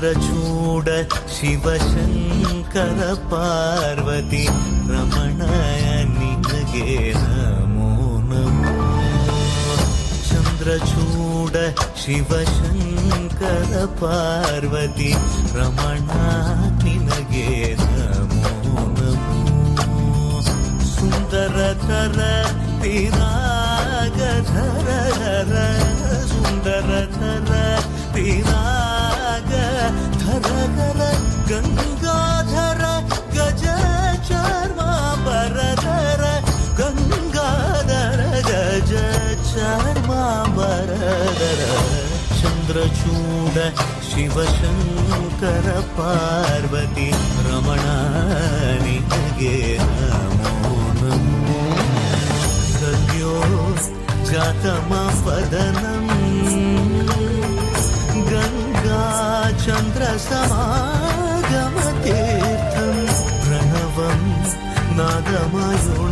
ಚಂದ್ರಚೂಡ ಶಿವಶಂಕರ ಪಾರ್ವತಿ ರಮಣ ನಿನಗೆ ನಮೋ ನಮೋ. ಚಂದ್ರಚೂಡ ಶಿವಶಂಕರ ಪಾರ್ವತಿ ರಮಣ ನಿನಗೆ ನಮೋ ನಮೋ. ಸುಂದರತರ ಪಿರಾಗಧರ ಸುಂದರತರ ಪಿರಾಗಧರ ಗಂಗಾಧರ ಗಜ ಚರ್ಮಾಂಬರಧರ ಗಂಗಾಧರ ಗಜ ಚರ್ಮಾಂಬರಧರ. ಚಂದ್ರಚೂಡ ಶಿವಶಂಕರ ಪಾರ್ವತಿ ರಮಣ ನಿನಗೆ ನಮೋ ನಮೋ. ಸದ್ಯೋ ಜಾತಮಪದನಂ ಗಂಗಾ ಚಂದ್ರ ಸಮಾಗಮ ತೀರ್ಥಂ ಪ್ರಣವಂ ನಾದಮಯುಣ